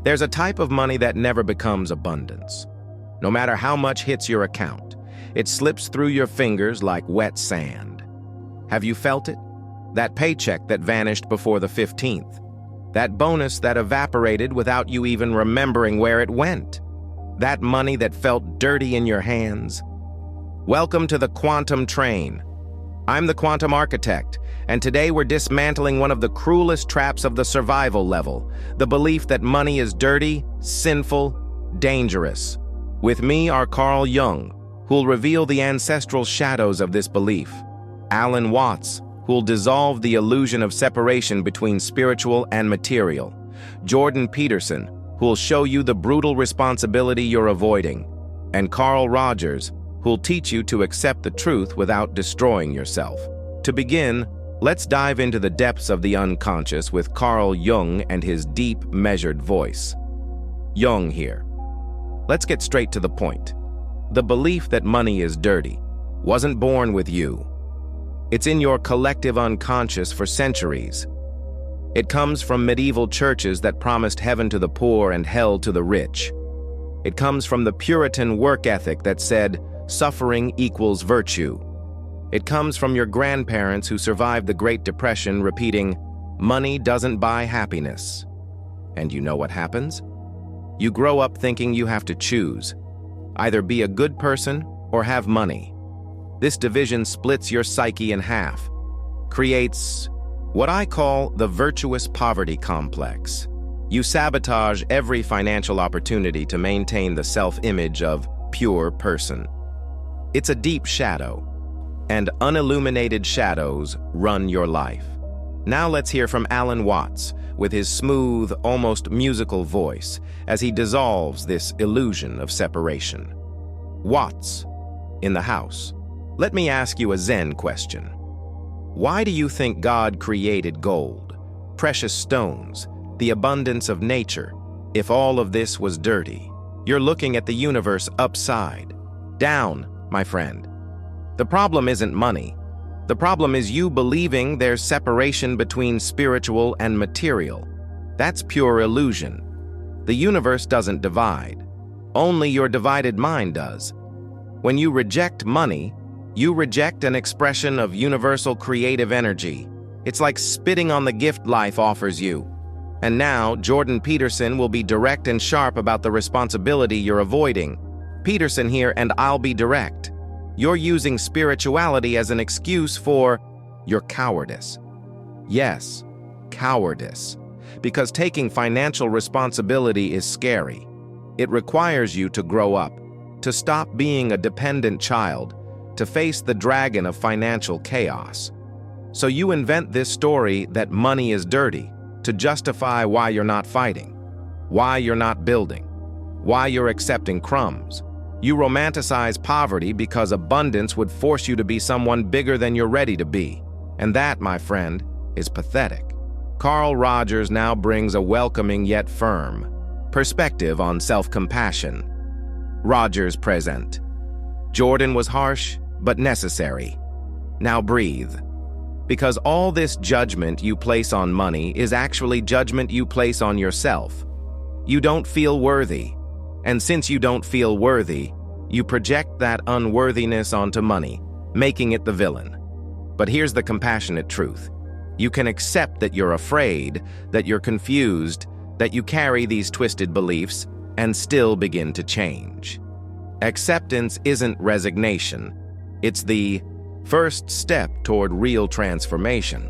There's a type of money that never becomes abundance. No matter how much hits your account, it slips through your fingers like wet sand. Have you felt it? That paycheck that vanished before the 15th. That bonus that evaporated without you even remembering where it went. That money that felt dirty in your hands. Welcome to the quantum train. I'm the quantum architect, and today we're dismantling one of the cruelest traps of the survival level, the belief that money is dirty, sinful, dangerous. With me are Jung, who'll reveal the ancestral shadows of this belief, Alan Watts, who'll dissolve the illusion of separation between spiritual and material, Jordan Peterson, who'll show you the brutal responsibility you're avoiding, and Carl Rogers, who'll teach you to accept the truth without destroying yourself. To begin, let's dive into the depths of the unconscious with Carl Jung and his deep, measured voice. Jung here. Let's get straight to the point. The belief that money is dirty wasn't born with you. It's in your collective unconscious for centuries. It comes from medieval churches that promised heaven to the poor and hell to the rich. It comes from the Puritan work ethic that said, suffering equals virtue. It comes from your grandparents who survived the Great Depression repeating, money doesn't buy happiness. And you know what happens? You grow up thinking you have to choose. Either be a good person or have money. This division splits your psyche in half, creates what I call the virtuous poverty complex. You sabotage every financial opportunity to maintain the self-image of pure person. It's a deep shadow, and unilluminated shadows run your life. Now let's hear from Alan Watts with his smooth, almost musical voice as he dissolves this illusion of separation. Watts, in the house. Let me ask you a Zen question. Why do you think God created gold, precious stones, the abundance of nature, if all of this was dirty? You're looking at the universe upside down, my friend. The problem isn't money. The problem is you believing there's separation between spiritual and material. That's pure illusion. The universe doesn't divide. Only your divided mind does. When you reject money, you reject an expression of universal creative energy. It's like spitting on the gift life offers you. And now, Jordan Peterson will be direct and sharp about the responsibility you're avoiding. Peterson here, and I'll be direct. You're using spirituality as an excuse for your cowardice. Yes, cowardice. Because taking financial responsibility is scary. It requires you to grow up, to stop being a dependent child, to face the dragon of financial chaos. So you invent this story that money is dirty to justify why you're not fighting, why you're not building, why you're accepting crumbs. You romanticize poverty because abundance would force you to be someone bigger than you're ready to be. And that, my friend, is pathetic. Carl Rogers now brings a welcoming yet firm perspective on self-compassion. Rogers present. Jordan was harsh, but necessary. Now breathe. Because all this judgment you place on money is actually judgment you place on yourself. You don't feel worthy. And since you don't feel worthy, you project that unworthiness onto money, making it the villain. But here's the compassionate truth. You can accept that you're afraid, that you're confused, that you carry these twisted beliefs, and still begin to change. Acceptance isn't resignation. It's the first step toward real transformation.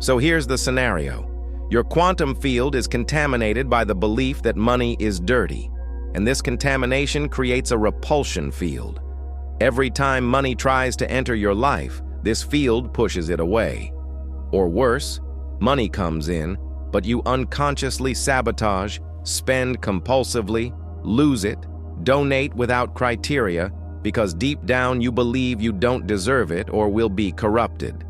So here's the scenario. Your quantum field is contaminated by the belief that money is dirty. And this contamination creates a repulsion field. Every time money tries to enter your life, this field pushes it away. Or worse, money comes in, but you unconsciously sabotage, spend compulsively, lose it, donate without criteria, because deep down you believe you don't deserve it or will be corrupted.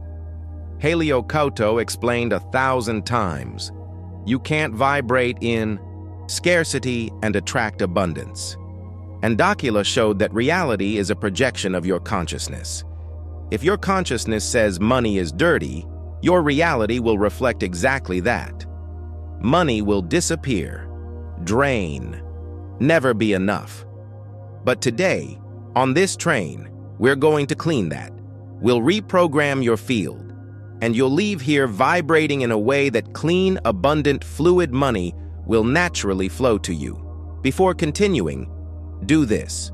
Hélio Couto explained 1,000 times, you can't vibrate in scarcity and attract abundance. And Dakila showed that reality is a projection of your consciousness. If your consciousness says money is dirty, your reality will reflect exactly that. Money will disappear, drain, never be enough. But today, on this train, we're going to clean that. We'll reprogram your field, and you'll leave here vibrating in a way that clean, abundant, fluid money will naturally flow to you. Before continuing, do this.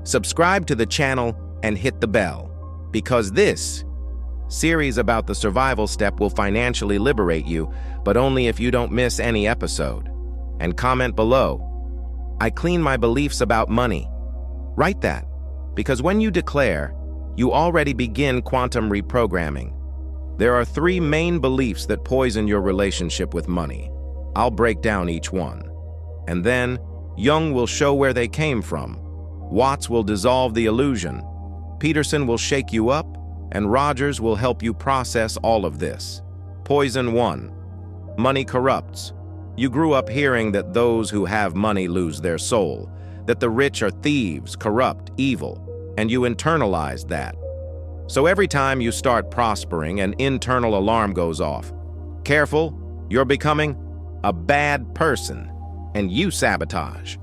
Subscribe to the channel and hit the bell, because this series about the survival step will financially liberate you, but only if you don't miss any episode. And comment below, I clean my beliefs about money. Write that, because when you declare, you already begin quantum reprogramming. There are 3 main beliefs that poison your relationship with money. I'll break down each one. And then, Jung will show where they came from. Watts will dissolve the illusion. Peterson will shake you up, and Rogers will help you process all of this. Poison 1. Money corrupts. You grew up hearing that those who have money lose their soul, that the rich are thieves, corrupt, evil, and you internalized that. So every time you start prospering, an internal alarm goes off. Careful, you're becoming a bad person, and you sabotage.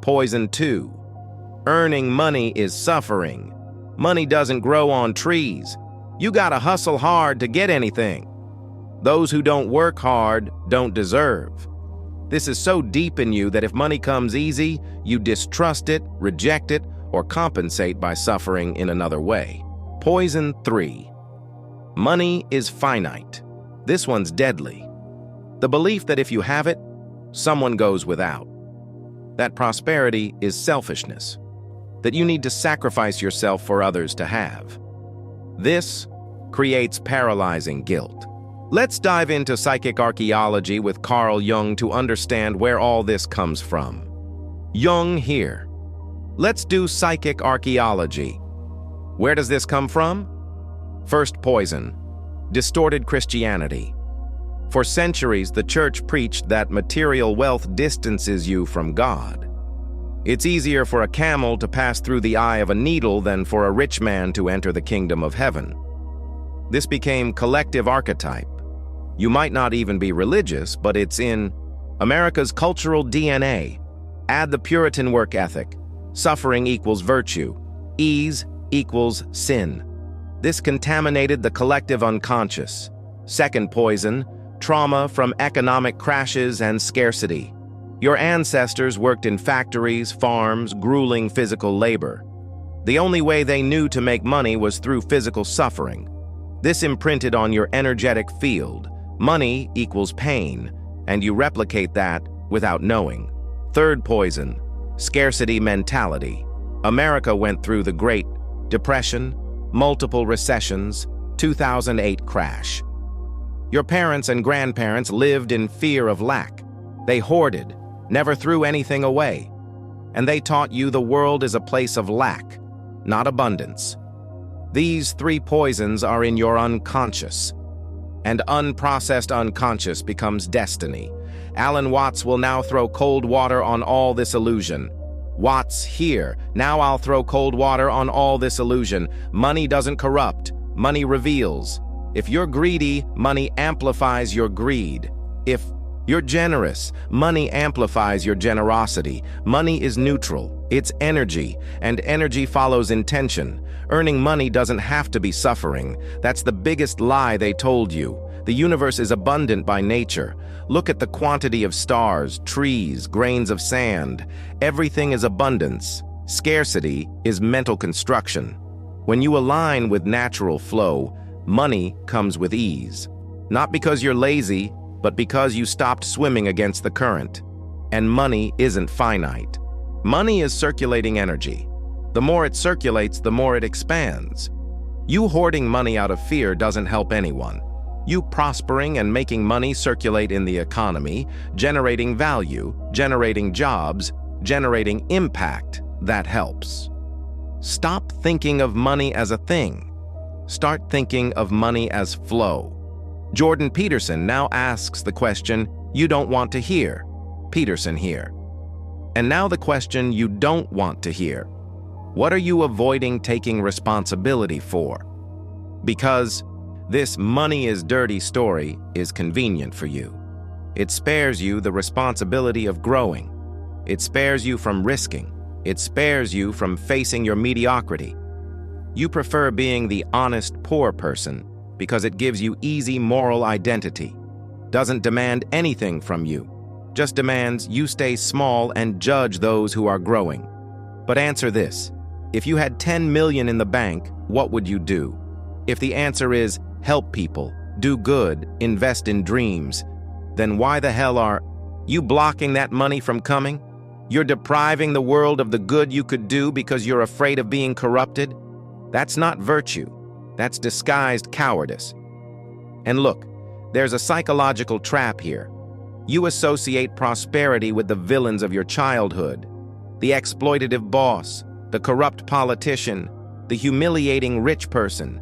Poison 2. Earning money is suffering. Money doesn't grow on trees. You gotta hustle hard to get anything. Those who don't work hard don't deserve. This is so deep in you that if money comes easy, you distrust it, reject it, or compensate by suffering in another way. Poison 3. Money is finite. This one's deadly. The belief that if you have it, someone goes without. That prosperity is selfishness. That you need to sacrifice yourself for others to have. This creates paralyzing guilt. Let's dive into psychic archaeology with Carl Jung to understand where all this comes from. Jung here. Let's do psychic archaeology. Where does this come from? First, poison. Distorted Christianity. For centuries, the church preached that material wealth distances you from God. It's easier for a camel to pass through the eye of a needle than for a rich man to enter the kingdom of heaven. This became collective archetype. You might not even be religious, but it's in America's cultural DNA. Add the Puritan work ethic. Suffering equals virtue. Ease equals sin. This contaminated the collective unconscious. Second poison, trauma from economic crashes and scarcity. Your ancestors worked in factories, farms, grueling physical labor. The only way they knew to make money was through physical suffering. This imprinted on your energetic field. Money equals pain, and you replicate that without knowing. Third poison, scarcity mentality. America went through the Great Depression, multiple recessions, 2008 crash. Your parents and grandparents lived in fear of lack. They hoarded, never threw anything away. And they taught you the world is a place of lack, not abundance. These 3 poisons are in your unconscious. And unprocessed unconscious becomes destiny. Alan Watts will now throw cold water on all this illusion. Watts here. Now I'll throw cold water on all this illusion. Money doesn't corrupt. Money reveals. If you're greedy, money amplifies your greed. If you're generous, money amplifies your generosity. Money is neutral. It's energy, and energy follows intention. Earning money doesn't have to be suffering. That's the biggest lie they told you. The universe is abundant by nature. Look at the quantity of stars, trees, grains of sand. Everything is abundance. Scarcity is mental construction. When you align with natural flow, money comes with ease. Not because you're lazy, but because you stopped swimming against the current. And money isn't finite. Money is circulating energy. The more it circulates, the more it expands. You hoarding money out of fear doesn't help anyone. You prospering and making money circulate in the economy, generating value, generating jobs, generating impact, that helps. Stop thinking of money as a thing. Start thinking of money as flow. Jordan Peterson now asks the question you don't want to hear. Peterson here. And now the question you don't want to hear. What are you avoiding taking responsibility for? Because this money is dirty story is convenient for you. It spares you the responsibility of growing. It spares you from risking. It spares you from facing your mediocrity. You prefer being the honest poor person because it gives you easy moral identity. Doesn't demand anything from you. Just demands you stay small and judge those who are growing. But answer this. If you had 10 million in the bank, what would you do? If the answer is help people, do good, invest in dreams, then why the hell are you blocking that money from coming? You're depriving the world of the good you could do because you're afraid of being corrupted? That's not virtue. That's disguised cowardice. And look, there's a psychological trap here. You associate prosperity with the villains of your childhood, the exploitative boss, the corrupt politician, the humiliating rich person,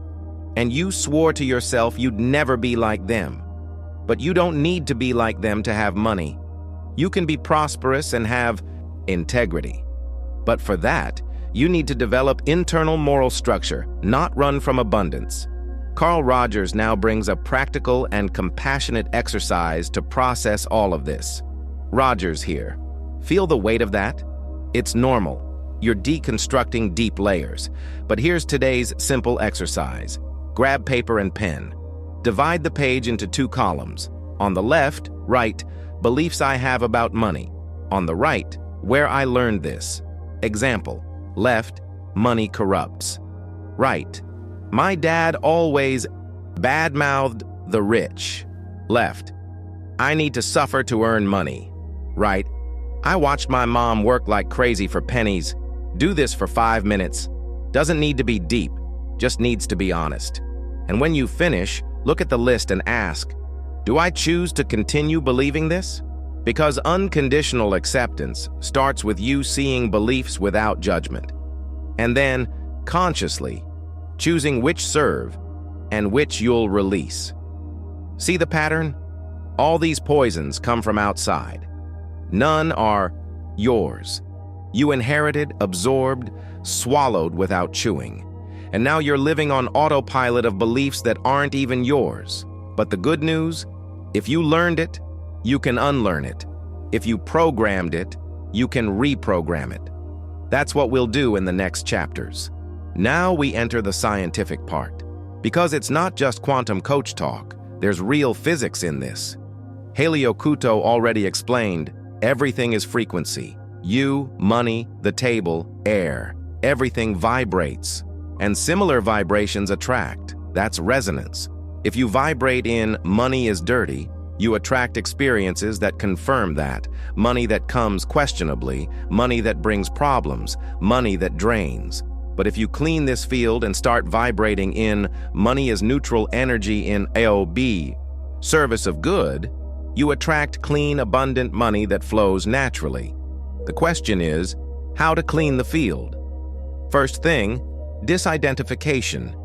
and you swore to yourself you'd never be like them. But you don't need to be like them to have money. You can be prosperous and have integrity. But for that, you need to develop internal moral structure, not run from abundance. Carl Rogers now brings a practical and compassionate exercise to process all of this. Rogers here. Feel the weight of that? It's normal. You're deconstructing deep layers. But here's today's simple exercise. Grab paper and pen. Divide the page into 2 columns. On the left, write, beliefs I have about money. On the right, where I learned this. Example, left, money corrupts. Right, my dad always bad-mouthed the rich. Left, I need to suffer to earn money. Right, I watched my mom work like crazy for pennies. Do this for 5 minutes. Doesn't need to be deep, just needs to be honest. And when you finish, look at the list and ask, do I choose to continue believing this? Because unconditional acceptance starts with you seeing beliefs without judgment, and then, consciously, choosing which serve and which you'll release. See the pattern? All these poisons come from outside. None are yours. You inherited, absorbed, swallowed without chewing. And now you're living on autopilot of beliefs that aren't even yours. But the good news, if you learned it, you can unlearn it. If you programmed it, you can reprogram it. That's what we'll do in the next chapters. Now we enter the scientific part. Because it's not just quantum coach talk, there's real physics in this. Hélio Couto already explained, everything is frequency. You, money, the table, air. Everything vibrates. And similar vibrations attract. That's resonance. If you vibrate in money is dirty, you attract experiences that confirm that. Money that comes questionably, money that brings problems, money that drains. But if you clean this field and start vibrating in money is neutral energy in AOB, service of good, you attract clean, abundant money that flows naturally. The question is, how to clean the field? First thing, disidentification.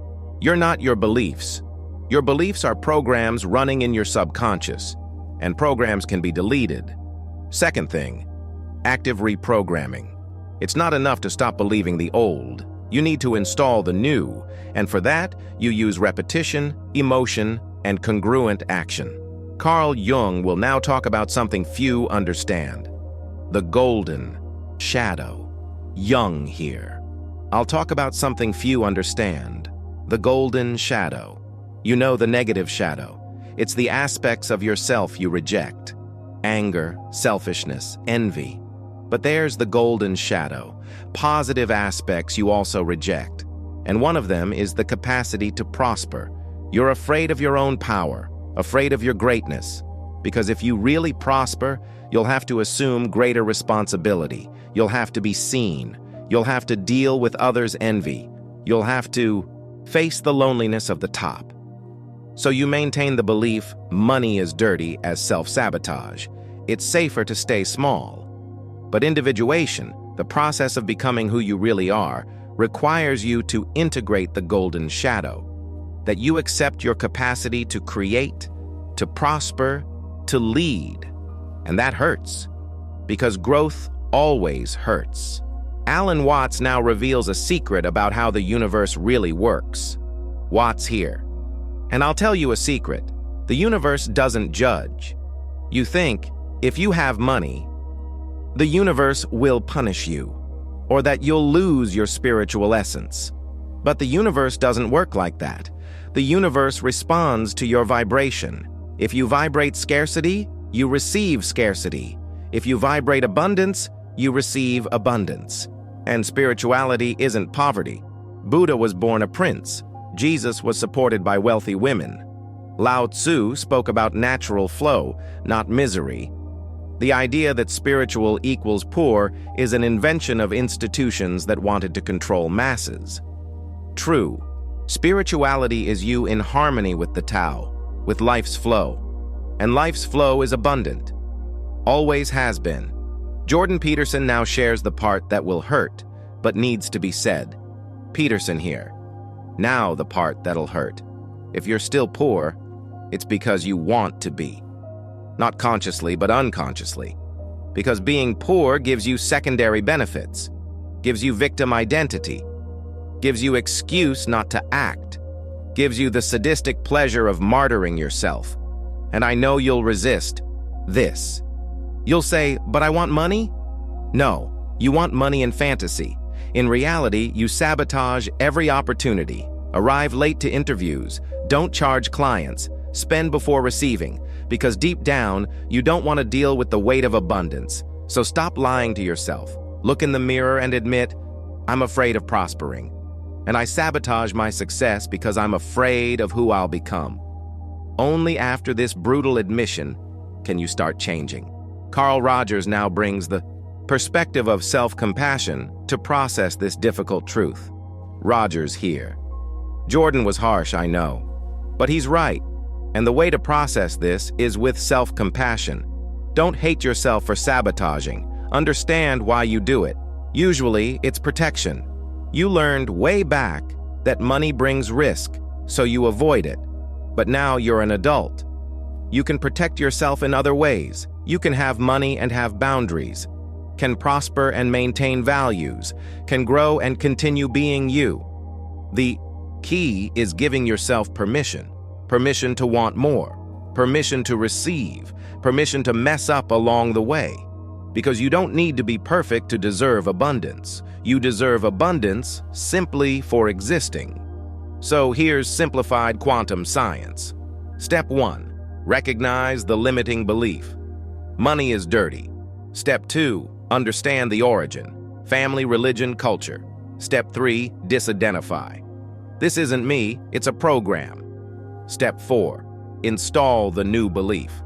You're not your beliefs. Your beliefs are programs running in your subconscious, and programs can be deleted. Second thing, active reprogramming. It's not enough to stop believing the old. You need to install the new, and for that, you use repetition, emotion, and congruent action. Carl Jung will now talk about something few understand. The golden shadow. Jung here. I'll talk about something few understand. The golden shadow. You know the negative shadow. It's the aspects of yourself you reject. Anger, selfishness, envy. But there's the golden shadow. Positive aspects you also reject. And one of them is the capacity to prosper. You're afraid of your own power, afraid of your greatness. Because if you really prosper, you'll have to assume greater responsibility. You'll have to be seen. You'll have to deal with others' envy. You'll have to face the loneliness of the top. So you maintain the belief money is dirty as self-sabotage. It's safer to stay small. But individuation, the process of becoming who you really are, requires you to integrate the golden shadow. That you accept your capacity to create, to prosper, to lead. And that hurts. Because growth always hurts. Alan Watts now reveals a secret about how the universe really works. Watts here. And I'll tell you a secret. The universe doesn't judge. You think, if you have money, the universe will punish you, or that you'll lose your spiritual essence. But the universe doesn't work like that. The universe responds to your vibration. If you vibrate scarcity, you receive scarcity. If you vibrate abundance, you receive abundance. And spirituality isn't poverty. Buddha was born a prince. Jesus was supported by wealthy women. Lao Tzu spoke about natural flow, not misery. The idea that spiritual equals poor is an invention of institutions that wanted to control masses. True, spirituality is you in harmony with the Tao, with life's flow. And life's flow is abundant. Always has been. Jordan Peterson now shares the part that will hurt, but needs to be said. Peterson here. Now the part that'll hurt. If you're still poor, it's because you want to be. Not consciously, but unconsciously. Because being poor gives you secondary benefits, gives you victim identity, gives you excuse not to act, gives you the sadistic pleasure of martyring yourself. And I know you'll resist this. You'll say, but I want money? No, you want money in fantasy. In reality, you sabotage every opportunity, arrive late to interviews, don't charge clients, spend before receiving, because deep down, you don't want to deal with the weight of abundance. So stop lying to yourself. Look in the mirror and admit, I'm afraid of prospering. And I sabotage my success because I'm afraid of who I'll become. Only after this brutal admission can you start changing. Carl Rogers now brings the perspective of self-compassion to process this difficult truth. Rogers here. Jordan was harsh, I know, but he's right. And the way to process this is with self-compassion. Don't hate yourself for sabotaging. Understand why you do it. Usually, it's protection. You learned way back that money brings risk, so you avoid it. But now you're an adult. You can protect yourself in other ways. You can have money and have boundaries, can prosper and maintain values, can grow and continue being you. The key is giving yourself permission. Permission to want more, permission to receive, permission to mess up along the way. Because you don't need to be perfect to deserve abundance. You deserve abundance simply for existing. So here's simplified quantum science. Step 1. Recognize the limiting belief. Money is dirty. Step 2. Understand the origin. Family, religion, culture. Step 3. Disidentify. This isn't me, it's a program. Step 4. Install the new belief.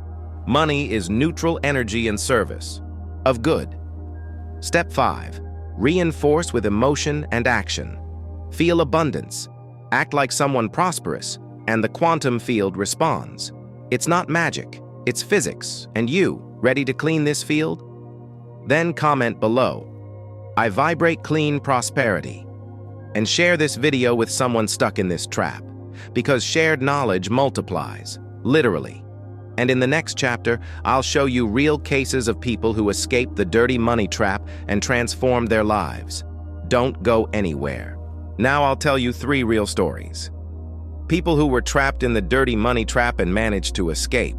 Money is neutral energy in service of good. Step 5. Reinforce with emotion and action. Feel abundance. Act like someone prosperous, and the quantum field responds. It's not magic, it's physics, and you, ready to clean this field? Then comment below, I vibrate clean prosperity. And share this video with someone stuck in this trap. Because shared knowledge multiplies, literally. And in the next chapter, I'll show you real cases of people who escaped the dirty money trap and transformed their lives. Don't go anywhere. Now I'll tell you 3 real stories. People who were trapped in the dirty money trap and managed to escape.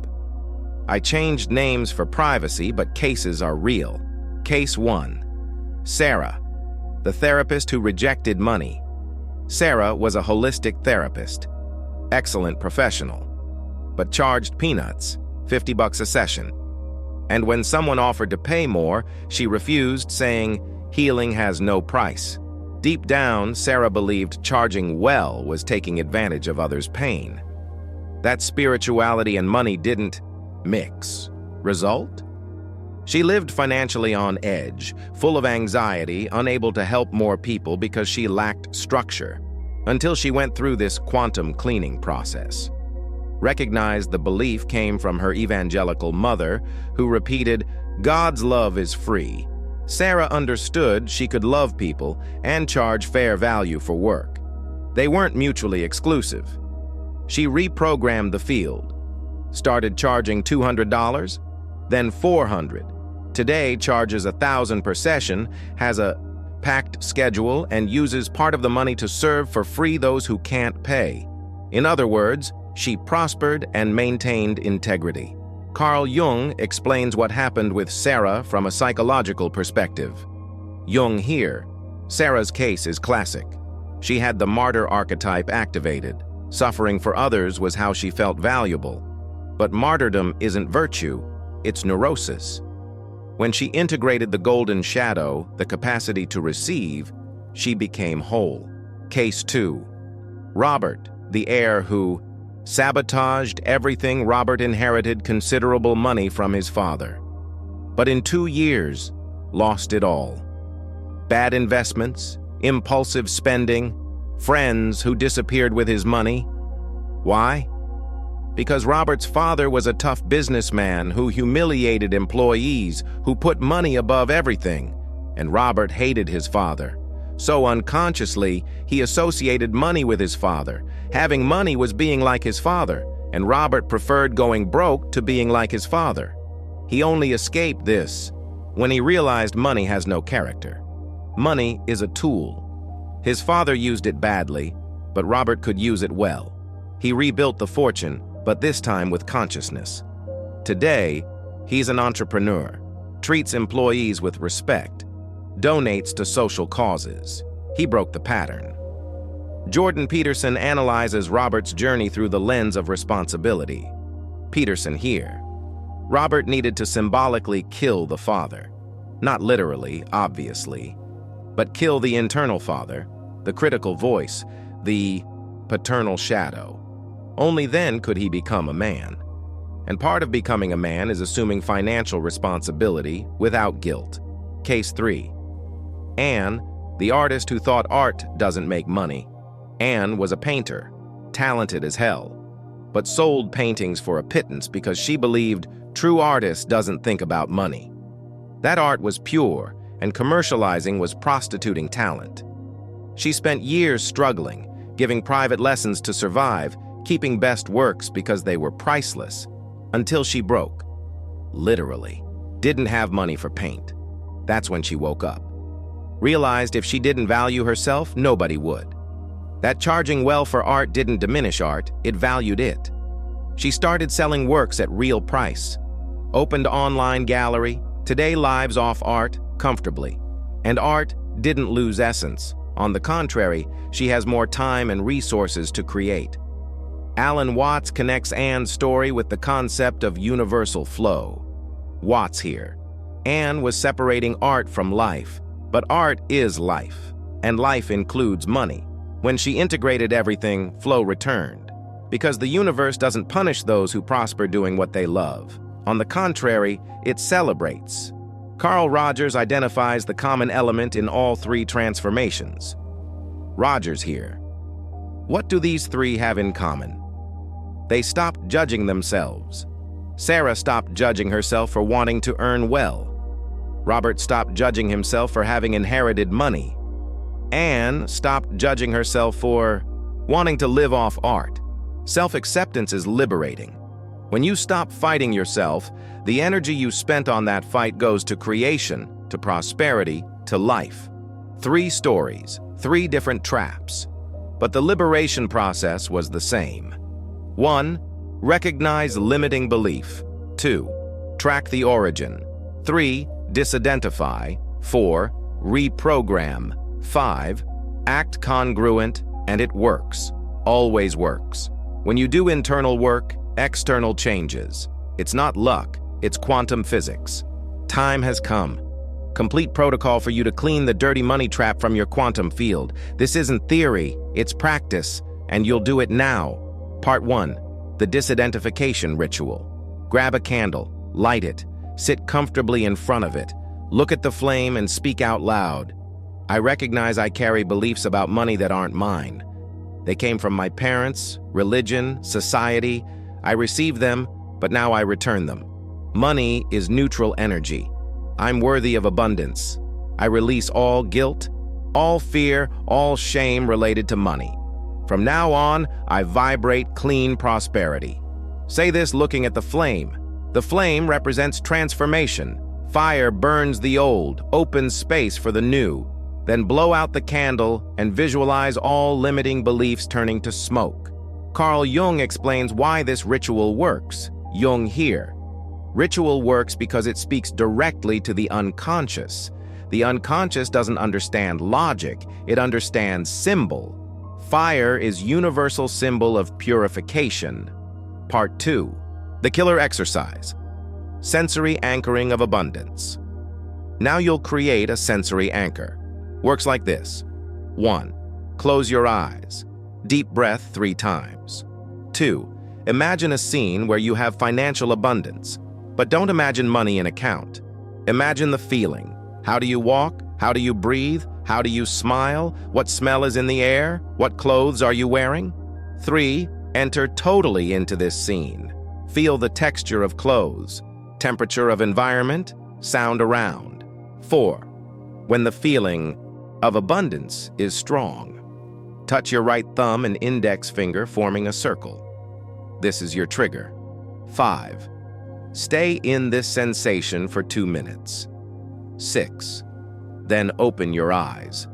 I changed names for privacy, but cases are real. Case 1. Sarah, the therapist who rejected money. Sarah was a holistic therapist, excellent professional, but charged peanuts, $50 a session. And when someone offered to pay more, she refused, saying, healing has no price. Deep down, Sarah believed charging well was taking advantage of others' pain. That spirituality and money didn't mix. Result? She lived financially on edge, full of anxiety, unable to help more people because she lacked structure, until she went through this quantum cleaning process. Recognized the belief came from her evangelical mother, who repeated, God's love is free. Sarah understood she could love people and charge fair value for work. They weren't mutually exclusive. She reprogrammed the field, started charging $200, then $400. Today charges $1,000 per session, has a packed schedule, and uses part of the money to serve for free those who can't pay. In other words, she prospered and maintained integrity. Carl Jung explains what happened with Sarah from a psychological perspective. Jung here. Sarah's case is classic. She had the martyr archetype activated. Suffering for others was how she felt valuable. But martyrdom isn't virtue, it's neurosis. When she integrated the golden shadow, the capacity to receive, she became whole. Case 2. Robert, the heir who sabotaged everything. Robert inherited considerable money from his father, but in 2 years, lost it all. Bad investments, impulsive spending, friends who disappeared with his money. Why? Because Robert's father was a tough businessman who humiliated employees, who put money above everything, and Robert hated his father. So unconsciously, he associated money with his father. Having money was being like his father, and Robert preferred going broke to being like his father. He only escaped this when he realized money has no character. Money is a tool. His father used it badly, but Robert could use it well. He rebuilt the fortune, but this time with consciousness. Today, he's an entrepreneur, treats employees with respect, donates to social causes. He broke the pattern. Jordan Peterson analyzes Robert's journey through the lens of responsibility. Peterson here. Robert needed to symbolically kill the father. Not literally, obviously, but kill the internal father, the critical voice, the paternal shadow. Only then could he become a man. And part of becoming a man is assuming financial responsibility without guilt. Case 3. Anne, the artist who thought art doesn't make money. Anne was a painter, talented as hell, but sold paintings for a pittance because she believed true artist doesn't think about money. That art was pure, and commercializing was prostituting talent. She spent years struggling, giving private lessons to survive, keeping best works because they were priceless, until she broke. Literally. Didn't have money for paint. That's when she woke up. Realized if she didn't value herself, nobody would. That charging well for art didn't diminish art, it valued it. She started selling works at real price. Opened online gallery, today lives off art, comfortably. And art didn't lose essence. On the contrary, she has more time and resources to create. Alan Watts connects Anne's story with the concept of universal flow. Watts here. Anne was separating art from life, but art is life, and life includes money. When she integrated everything, flow returned. Because the universe doesn't punish those who prosper doing what they love. On the contrary, it celebrates. Carl Rogers identifies the common element in all 3 transformations. Rogers here. What do these 3 have in common? They stopped judging themselves. Sarah stopped judging herself for wanting to earn well. Robert stopped judging himself for having inherited money. Anne stopped judging herself for wanting to live off art. Self-acceptance is liberating. When you stop fighting yourself, the energy you spent on that fight goes to creation, to prosperity, to life. 3 stories, 3 different traps. But the liberation process was the same. 1. Recognize limiting belief. 2. Track the origin. 3. Disidentify. 4. Reprogram. 5. Act congruent, and it works. Always works. When you do internal work, external changes. It's not luck, it's quantum physics. Time has come. Complete protocol for you to clean the dirty money trap from your quantum field. This isn't theory, it's practice, and you'll do it now. Part 1. The disidentification ritual. Grab a candle, light it, sit comfortably in front of it, look at the flame and speak out loud. I recognize I carry beliefs about money that aren't mine. They came from my parents, religion, society. I received them, but now I return them. Money is neutral energy. I'm worthy of abundance. I release all guilt, all fear, all shame related to money. From now on, I vibrate clean prosperity. Say this looking at the flame. The flame represents transformation. Fire burns the old, opens space for the new. Then blow out the candle and visualize all limiting beliefs turning to smoke. Carl Jung explains why this ritual works. Jung here. Ritual works because it speaks directly to the unconscious. The unconscious doesn't understand logic, it understands symbol. Fire is universal symbol of purification. Part 2. The killer exercise. Sensory anchoring of abundance. Now you'll create a sensory anchor. Works like this. 1. Close your eyes. Deep breath 3 times. 2. Imagine a scene where you have financial abundance, but don't imagine money in account. Imagine the feeling. How do you walk? How do you breathe? How do you smile? What smell is in the air? What clothes are you wearing? 3. Enter totally into this scene. Feel the texture of clothes, temperature of environment, sound around. 4. When the feeling of abundance is strong, touch your right thumb and index finger forming a circle. This is your trigger. 5. Stay in this sensation for 2 minutes. 6. Then open your eyes.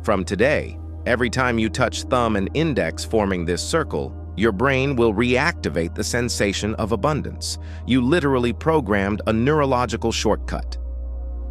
From today, every time you touch thumb and index forming this circle, your brain will reactivate the sensation of abundance. You literally programmed a neurological shortcut.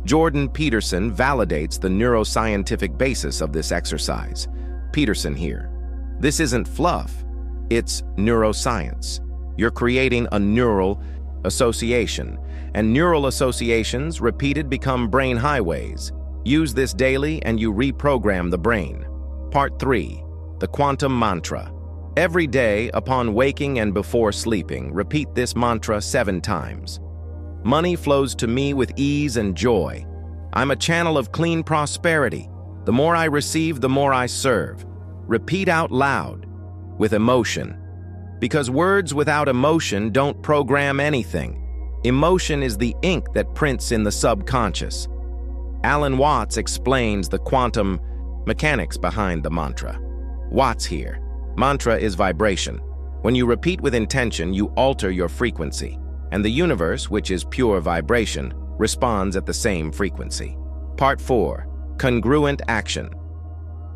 Jordan Peterson validates the neuroscientific basis of this exercise. Peterson here. This isn't fluff, it's neuroscience. You're creating a neural association, and neural associations repeated become brain highways. Use this daily and you reprogram the brain. Part 3. The quantum mantra. Every day, upon waking and before sleeping, repeat this mantra 7 times. Money flows to me with ease and joy. I'm a channel of clean prosperity. The more I receive, the more I serve. Repeat out loud, with emotion. Because words without emotion don't program anything. Emotion is the ink that prints in the subconscious. Alan Watts explains the quantum mechanics behind the mantra. Watts here. Mantra is vibration. When you repeat with intention, you alter your frequency, and the universe, which is pure vibration, responds at the same frequency. Part 4. Congruent action.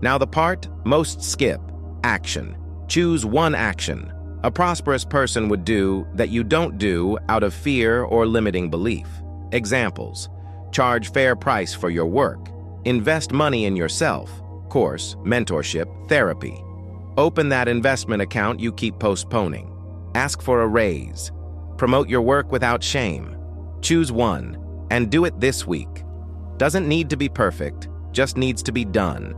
Now the part most skip, action. Choose one action a prosperous person would do that you don't do out of fear or limiting belief. Examples: charge fair price for your work, invest money in yourself, course, mentorship, therapy. Open that investment account you keep postponing. Ask for a raise. Promote your work without shame. Choose one and do it this week. Doesn't need to be perfect, just needs to be done.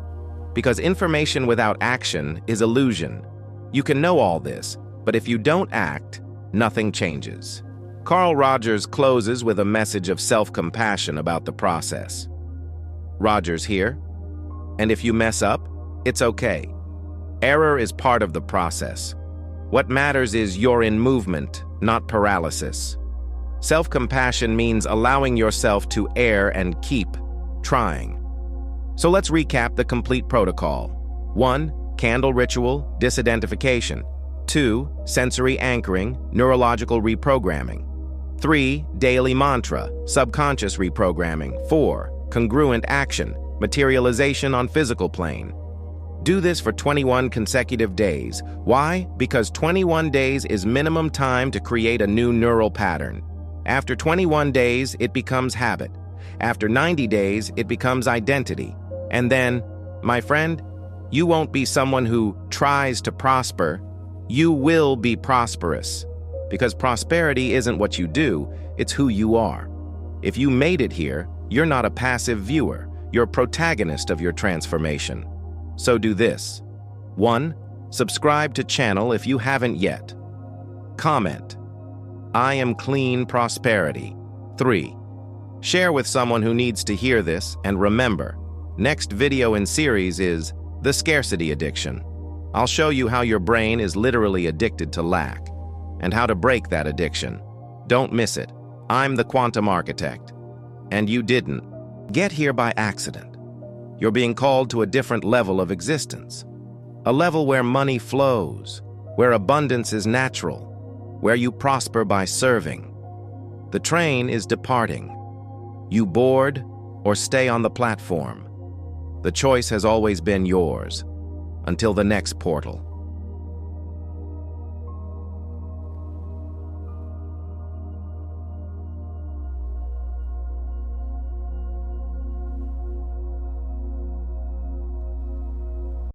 Because information without action is illusion. You can know all this, but if you don't act, nothing changes. Carl Rogers closes with a message of self-compassion about the process. Rogers here. And if you mess up, it's okay. Error is part of the process. What matters is you're in movement, not paralysis. Self-compassion means allowing yourself to err and keep trying. So let's recap the complete protocol. 1. Candle ritual, disidentification. 2. Sensory anchoring, neurological reprogramming. 3. Daily mantra, subconscious reprogramming. 4. Congruent action, materialization on physical plane. Do this for 21 consecutive days. Why? Because 21 days is minimum time to create a new neural pattern. After 21 days, it becomes habit. After 90 days, it becomes identity. And then, my friend, you won't be someone who tries to prosper. You will be prosperous. Because prosperity isn't what you do, it's who you are. If you made it here, you're not a passive viewer. You're a protagonist of your transformation. So do this. 1. Subscribe to channel if you haven't yet. Comment. I am clean prosperity. 3. Share with someone who needs to hear this, and remember, next video in series is the scarcity addiction. I'll show you how your brain is literally addicted to lack, and how to break that addiction. Don't miss it. I'm the quantum architect, and you didn't get here by accident. You're being called to a different level of existence, a level where money flows, where abundance is natural, where you prosper by serving. The train is departing. You board or stay on the platform. The choice has always been yours, until the next portal.